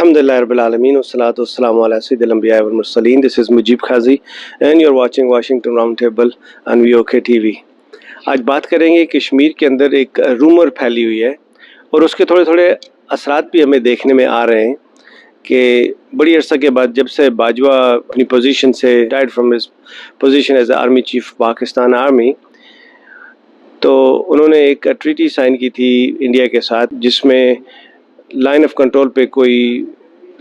Alhamdulillah Rabbil Alameen wassalatu wassalamu ala Sayyidil Anbiya wal Mursaleen. This is Mujib Khazi and you're watching Washington Roundtable on VOK TV. आज बात करेंगे कश्मीर के अंदर एक rumour फैली हुई है और उसके थोड़े थोड़े असरात भी हमें देखने में आ रहे हैं कि बड़ी अरसा के बाद जब से बाजवा अपनी पोजीशन से retired from his position as army chief Pakistan army, तो उन्होंने एक ट्रीटी साइन की थी इंडिया के साथ जिसमें लाइन ऑफ कंट्रोल पे कोई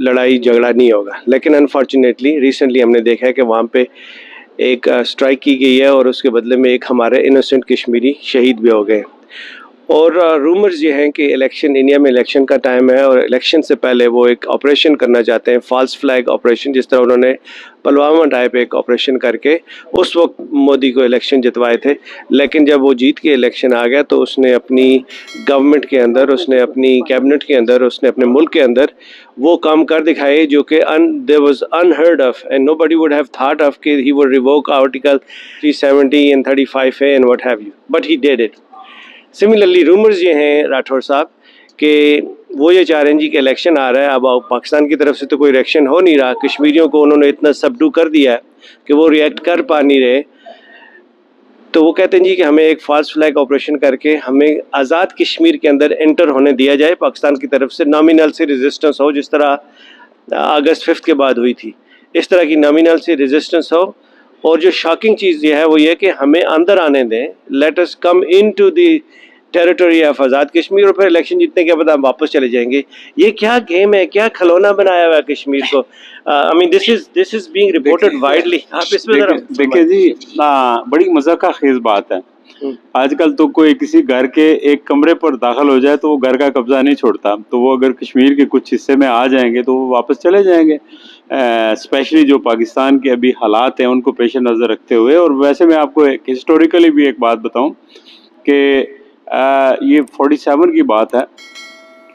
लड़ाई झगड़ा नहीं होगा। लेकिन अनफॉर्चुनेटली रिसेंटली हमने देखा है कि वहाँ पे एक स्ट्राइक की गई है और उसके बदले में एक हमारे इनोसेंट कश्मीरी शहीद भी हो गए। और रूमर्स ये हैं कि इलेक्शन, इंडिया में इलेक्शन का टाइम है और इलेक्शन से पहले वो एक ऑपरेशन करना चाहते हैं, फॉल्स फ्लैग ऑपरेशन, जिस तरह उन्होंने पुलवामा टाइप एक ऑपरेशन करके उस वक्त मोदी को इलेक्शन जितवाए थे। लेकिन जब वो जीत के इलेक्शन आ गया तो उसने अपनी गवर्नमेंट के अंदर, उसने अपनी कैबिनेट के अंदर, उसने अपने मुल्क के अंदर वो काम कर दिखाए जो कि there was unheard of and nobody would have thought of कि he would revoke article 370 and 35A and what have you, but he did it. Similarly rumours ये हैं राठौर साहब कि वो ये चाह रहे हैं जी कि इलेक्शन आ रहा है, अब पाकिस्तान की तरफ से तो कोई रिएक्शन हो नहीं रहा, कश्मीरियों को उन्होंने इतना सबडू कर दिया है कि वो रिएक्ट कर पा नहीं रहे, तो वो कहते हैं जी कि हमें एक फॉल्स फ्लैग ऑपरेशन करके हमें आज़ाद कश्मीर के अंदर एंटर होने दिया जाए पाकिस्तान की तरफ से, नॉमिनल से रेजिस्टेंस हो जिस तरह अगस्त 5 के बाद हुई थी, इस तरह की नॉमिनल से रेजिस्टेंस हो। और जो शॉकिंग चीज़ ये है वो ये कि हमें अंदर आने दें, let us come into the territory of Azad Kashmir, और फिर इलेक्शन जीतने के बाद हम वापस चले जाएंगे। ये क्या गेम है, क्या खिलौना बनाया हुआ है कश्मीर को? I mean this is being reported widely. आप इसमें जरा देखिए जी, बड़ी मज़ा का खेज बात है। आजकल तो कोई किसी घर के एक कमरे पर दाखिल हो जाए तो वो घर का कब्जा नहीं छोड़ता, तो वो अगर कश्मीर के कुछ हिस्से में आ जाएंगे तो वो वापस चले जाएंगे। स्पेशली जो पाकिस्तान के अभी हालात हैं उनको पेश नज़र रखते हुए। और वैसे मैं आपको एक हिस्टोरिकली भी एक बात बताऊं कि ये 47 की बात है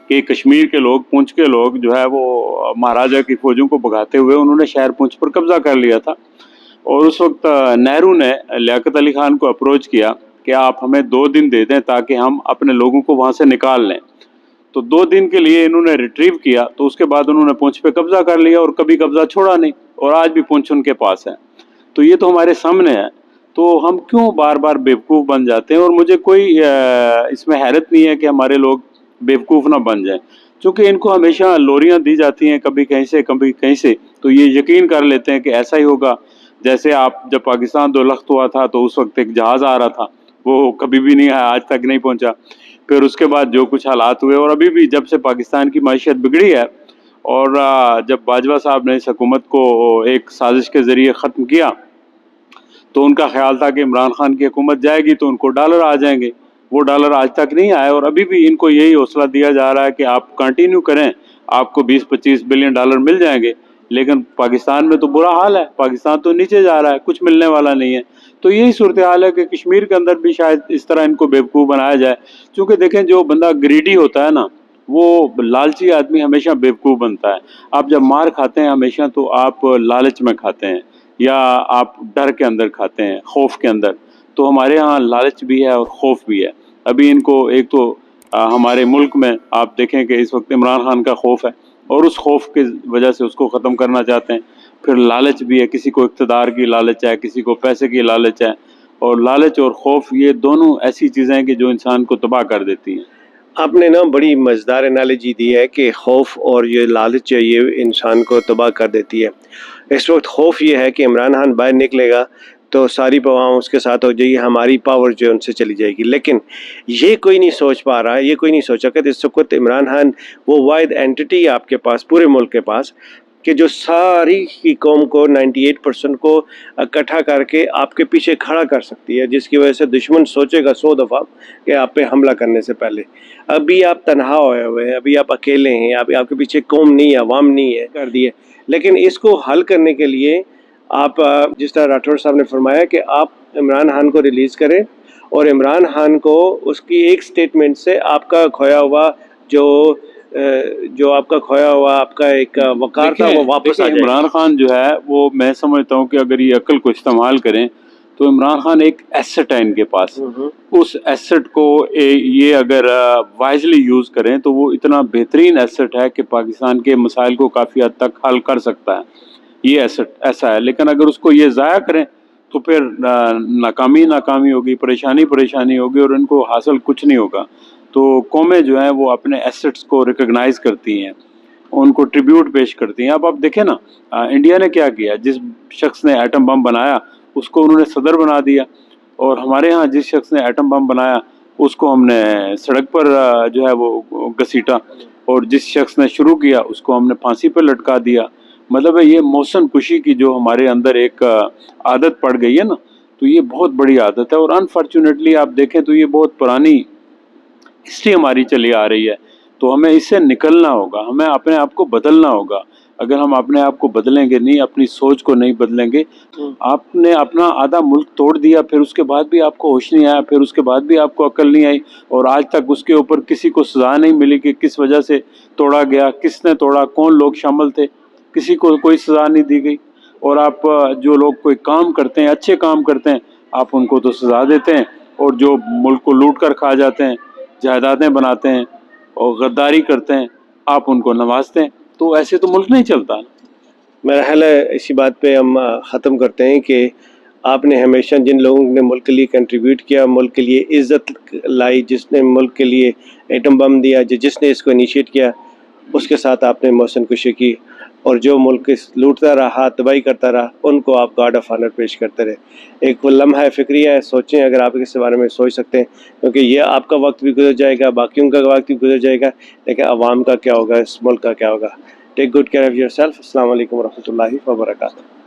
कि कश्मीर के लोग, पुंछ के लोग जो है वो महाराजा की फौजों को भगाते हुए उन्होंने शहर पुंछ पर कब्जा कर लिया था। और उस वक्त नेहरू ने लियाकत अली खान को अप्रोच किया कि आप हमें 2 दिन दे दें ताकि हम अपने लोगों को वहाँ से निकाल लें। तो 2 दिन के लिए इन्होंने रिट्रीव किया, तो उसके बाद उन्होंने पुंछ पे कब्जा कर लिया और कभी कब्जा छोड़ा नहीं, और आज भी पुंछ उनके पास है। तो ये तो हमारे सामने है, तो हम क्यों बार बार बेवकूफ़ बन जाते हैं? और मुझे कोई इसमें हैरत नहीं है कि हमारे लोग बेवकूफ़ ना बन जाएं, क्योंकि इनको हमेशा लोरियां दी जाती हैं, कभी कहीं से कभी कहीं से, तो ये यकीन कर लेते हैं कि ऐसा ही होगा। जैसे आप जब पाकिस्तान 2 लख्त हुआ था तो उस वक्त एक जहाज़ आ रहा था, वो कभी भी नहीं आया, आज तक नहीं पहुंचा। फिर उसके बाद जो कुछ हालात हुए, और अभी भी जब से पाकिस्तान की मईशत बिगड़ी है और जब बाजवा साहब ने इस हुकूमत को एक साजिश के ज़रिए ख़त्म किया तो उनका ख्याल था कि इमरान खान की हुकूमत जाएगी तो उनको डॉलर आ जाएंगे। वो डॉलर आज तक नहीं आए और अभी भी इनको यही हौसला दिया जा रहा है कि आप कंटिन्यू करें, आपको 20-25 बिलियन डॉलर मिल जाएंगे। लेकिन पाकिस्तान में तो बुरा हाल है, पाकिस्तान तो नीचे जा रहा है, कुछ मिलने वाला नहीं है। तो यही सूरत हाल है कि कश्मीर के अंदर भी शायद इस तरह इनको बेवकूफ़ बनाया जाए। क्योंकि देखें, जो बंदा ग्रीडी होता है ना, वो लालची आदमी हमेशा बेवकूफ़ बनता है। आप जब मार खाते हैं हमेशा तो आप लालच में खाते हैं या आप डर के अंदर खाते हैं, खौफ के अंदर। तो हमारे यहाँ लालच भी है और खौफ भी है। अभी इनको एक तो हमारे मुल्क में आप देखें कि इस वक्त इमरान खान का खौफ है और उस खौफ की वजह से उसको ख़त्म करना चाहते हैं। फिर लालच भी है, किसी को इक़्तिदार की लालच है, किसी को पैसे की लालच है। और लालच और खौफ ये दोनों ऐसी चीज़ें हैं कि जो इंसान को तबाह कर देती हैं। आपने ना बड़ी मज़ेदार एनालॉजी दी है कि खौफ और ये लालच है, ये इंसान को तबाह कर देती है। इस वक्त खौफ ये है कि इमरान खान बाहर निकलेगा तो सारी पवाम उसके साथ हो जाएगी, हमारी पावर जो है उनसे चली जाएगी। लेकिन ये कोई नहीं सोच पा रहा है, ये कोई नहीं सोचा कि इस वक्त इमरान खान वो वाहिद एंटिटी है आपके पास, पूरे मुल्क के पास, कि जो सारी की कौम को 98% को इकट्ठा करके आपके पीछे खड़ा कर सकती है, जिसकी वजह से दुश्मन सोचेगा 100 दफ़ा कि आप पे हमला करने से पहले। अभी आप तनहा होए हुए हैं, अभी आप अकेले हैं, आपके पीछे कौम नहीं है, अवाम नहीं है, कर दिए। लेकिन इसको हल करने के लिए आप जिस तरह राठौर साहब ने फरमाया कि आप इमरान खान को रिलीज़ करें और इमरान खान को उसकी एक स्टेटमेंट से आपका खोया हुआ जो आपका खोया हुआ आपका एक वकार था वो वापस आ जाए। इमरान खान जो है वो, मैं समझता हूँ कि अगर ये अक्ल को इस्तेमाल करें تو عمران خان ایک ایسٹ ہے ان کے پاس، اس ایسٹ کو یہ اگر وائزلی یوز کریں تو وہ اتنا بہترین ایسٹ ہے کہ پاکستان کے مسائل کو کافی حد تک حل کر سکتا ہے، یہ ایسٹ ایسا ہے. لیکن اگر اس کو یہ ضائع کریں تو پھر ناکامی ہوگی، پریشانی ہوگی، اور ان کو حاصل کچھ نہیں ہوگا. تو قومیں جو ہیں وہ اپنے ایسٹس کو ریکگنائز کرتی ہیں، ان کو ٹریبیوٹ پیش کرتی ہیں. اب آپ دیکھیں نا، انڈیا نے کیا کیا، جس شخص نے ایٹم بم بنایا اس کو انہوں نے صدر بنا دیا، اور ہمارے ہاں جس شخص نے ایٹم بم بنایا اس کو ہم نے سڑک پر جو ہے وہ گھسیٹا، اور جس شخص نے شروع کیا اس کو ہم نے پھانسی پہ لٹکا دیا. مطلب ہے یہ موشن کشی کی جو ہمارے اندر ایک عادت پڑ گئی ہے نا، تو یہ بہت بڑی عادت ہے. اور انفارچونیٹلی آپ دیکھیں تو یہ بہت پرانی ہسٹری ہماری چلی آ رہی ہے. تو ہمیں اس سے نکلنا ہوگا، ہمیں اپنے آپ کو بدلنا ہوگا. اگر ہم اپنے آپ کو بدلیں گے نہیں، اپنی سوچ کو نہیں بدلیں گے، آپ نے اپنا آدھا ملک توڑ دیا، پھر اس کے بعد بھی آپ کو ہوش نہیں آیا، پھر اس کے بعد بھی آپ کو عقل نہیں آئی، اور آج تک اس کے اوپر کسی کو سزا نہیں ملی کہ کس وجہ سے توڑا گیا، کس نے توڑا، کون لوگ شامل تھے، کسی کو کوئی سزا نہیں دی گئی. اور آپ جو لوگ کوئی کام کرتے ہیں، اچھے کام کرتے ہیں، آپ ان کو تو سزا دیتے ہیں، اور جو ملک کو لوٹ کر کھا جاتے ہیں، جائیدادیں بناتے ہیں اور غداری کرتے ہیں، آپ ان کو نوازتے ہیں. تو ایسے تو ملک نہیں چلتا. میرا خیال ہے اسی بات پہ ہم ختم کرتے ہیں کہ آپ نے ہمیشہ جن لوگوں نے ملک کے لیے کنٹریبیوٹ کیا، ملک کے لیے عزت لائی، جس نے ملک کے لیے ایٹم بم دیا، جس نے اس کو انیشیٹ کیا، اس کے ساتھ آپ نے محسن کشی کی، اور جو ملک لوٹتا رہا، تباہی کرتا رہا، ان کو آپ گارڈ آف آنر پیش کرتے رہے. ایک وہ لمحہ فکریہ ہے، سوچیں اگر آپ اس بارے میں سوچ سکتے ہیں، کیونکہ یہ آپ کا وقت بھی گزر جائے گا، باقیوں کا وقت بھی گزر جائے گا، لیکن عوام کا کیا ہوگا، اس ملک کا کیا ہوگا. Take good care of your self. السلام علیکم ورحمۃ اللہ وبرکاتہ.